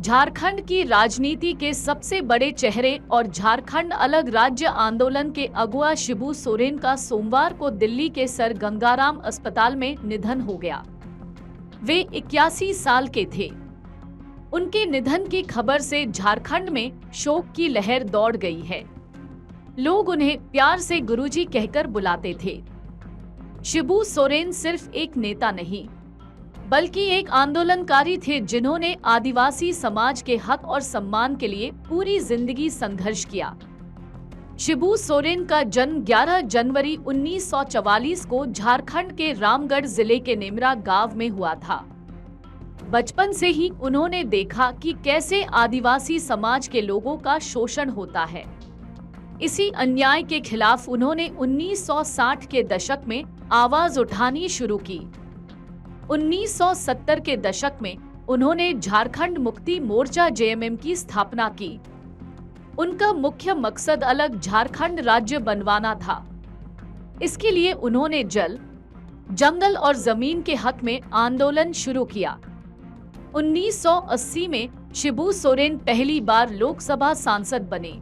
झारखंड की राजनीति के सबसे बड़े चेहरे और झारखंड अलग राज्य आंदोलन के अगुआ शिबू सोरेन का सोमवार को दिल्ली के सर गंगाराम अस्पताल में निधन हो गया। वे 81 साल के थे। उनके निधन की खबर से झारखंड में शोक की लहर दौड़ गई है। लोग उन्हें प्यार से गुरुजी कहकर बुलाते थे। शिबू सोरेन सिर्फ एक नेता नहीं, बल्कि एक आंदोलनकारी थे जिन्होंने आदिवासी समाज के हक और सम्मान के लिए पूरी जिंदगी संघर्ष किया। शिबू सोरेन का जन्म 11 जनवरी 1944 को झारखंड के रामगढ़ जिले के नेमरा गांव में हुआ था। बचपन से ही उन्होंने देखा कि कैसे आदिवासी समाज के लोगों का शोषण होता है। इसी अन्याय के खिलाफ उन्होंने 1960 के दशक में आवाज उठानी शुरू की। 1970 के दशक में उन्होंने झारखंड मुक्ति मोर्चा जेएमएम की स्थापना की। उनका मुख्य मकसद अलग झारखंड राज्य बनवाना था। इसके लिए उन्होंने जल, जंगल और जमीन के हक में आंदोलन शुरू किया। 1980 में शिबू सोरेन पहली बार लोकसभा सांसद बने।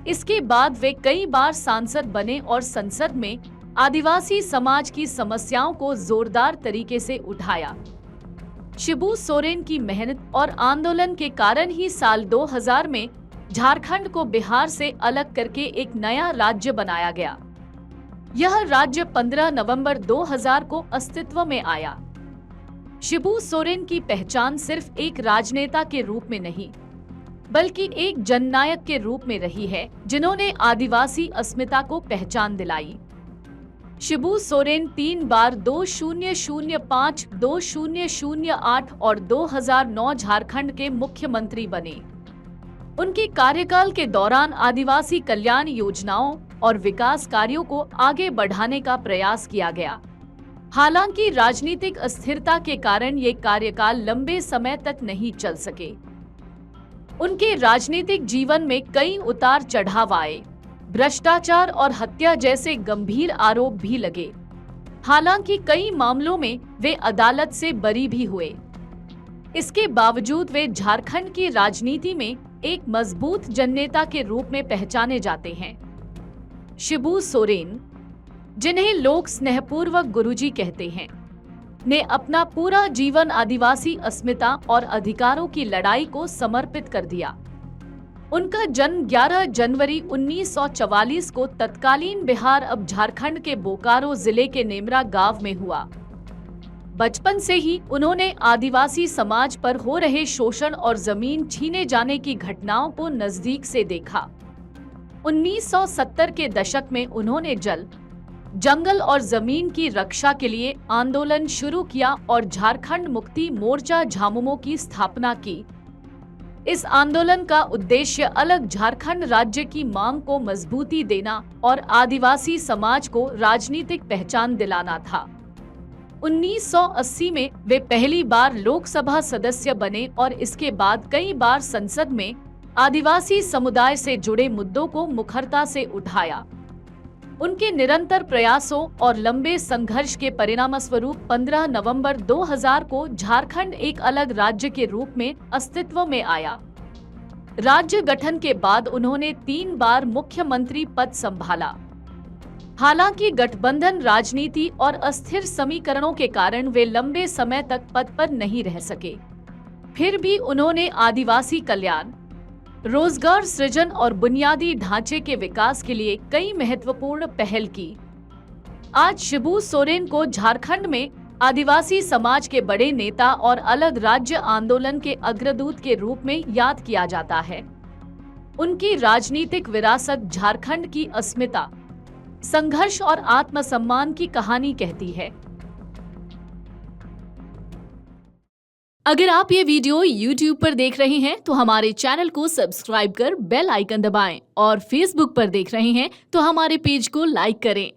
इसके बाद वे कई बार सांसद बने और संसद में आदिवासी समाज की समस्याओं को जोरदार तरीके से उठाया। शिबू सोरेन की मेहनत और आंदोलन के कारण ही साल 2000 में झारखंड को बिहार से अलग करके एक नया राज्य बनाया गया। यह राज्य 15 नवंबर 2000 को अस्तित्व में आया। शिबू सोरेन की पहचान सिर्फ एक राजनेता के रूप में नहीं, बल्कि एक जननायक के रूप में रही है, जिन्होंने आदिवासी अस्मिता को पहचान दिलाई। शिबू सोरेन 3 बार 2005, 2008 और 2009 झारखंड के मुख्यमंत्री बने। उनके कार्यकाल के दौरान आदिवासी कल्याण योजनाओं और विकास कार्यों को आगे बढ़ाने का प्रयास किया गया। हालांकि राजनीतिक अस्थिरता के कारण ये कार्यकाल लंबे समय तक नहीं चल सके। उनके राजनीतिक जीवन में कई उतार चढ़ाव आए। भ्रष्टाचार और हत्या जैसे गंभीर आरोप भी लगे। हालांकि कई मामलों में वे अदालत से बरी भी हुए। इसके बावजूद वे झारखंड की राजनीति में एक मजबूत जननेता के रूप में पहचाने जाते हैं। शिबू सोरेन, जिन्हें लोग स्नेहपूर्वक गुरुजी कहते हैं, ने अपना पूरा जीवन आदिवासी अस्मिता और अधिकारों की लड़ाई को समर्पित कर दिया। उनका जन्म 11 जनवरी 1944 को तत्कालीन बिहार अब झारखंड के बोकारो जिले के नेमरा गांव में हुआ। बचपन से ही उन्होंने आदिवासी समाज पर हो रहे शोषण और जमीन छीने जाने की घटनाओं को नजदीक से देखा। 1970 के दशक में उन्होंने जल, जंगल और जमीन की रक्षा के लिए आंदोलन शुरू किया और झारखंड मुक्ति मोर्चा झामुमो की स्थापना की। इस आंदोलन का उद्देश्य अलग झारखंड राज्य की मांग को मजबूती देना और आदिवासी समाज को राजनीतिक पहचान दिलाना था। 1980 में वे पहली बार लोकसभा सदस्य बने और इसके बाद कई बार संसद में आदिवासी समुदाय से जुड़े मुद्दों को मुखरता से उठाया। उनके निरंतर प्रयासों और लंबे संघर्ष के परिणामस्वरूप 15 नवंबर 2000 को झारखंड एक अलग राज्य के रूप में अस्तित्व में आया। राज्य गठन के बाद उन्होंने 3 बार मुख्यमंत्री पद संभाला। हालांकि गठबंधन राजनीति और अस्थिर समीकरणों के कारण वे लंबे समय तक पद पर नहीं रह सके। फिर भी उन्होंने आदिवासी कल्याण, रोजगार सृजन और बुनियादी ढांचे के विकास के लिए कई महत्वपूर्ण पहल की। आज शिबू सोरेन को झारखंड में आदिवासी समाज के बड़े नेता और अलग राज्य आंदोलन के अग्रदूत के रूप में याद किया जाता है। उनकी राजनीतिक विरासत झारखंड की अस्मिता, संघर्ष और आत्मसम्मान की कहानी कहती है। अगर आप ये वीडियो YouTube पर देख रहे हैं तो हमारे चैनल को सब्सक्राइब कर बेल आइकन दबाएं और Facebook पर देख रहे हैं तो हमारे पेज को लाइक करें।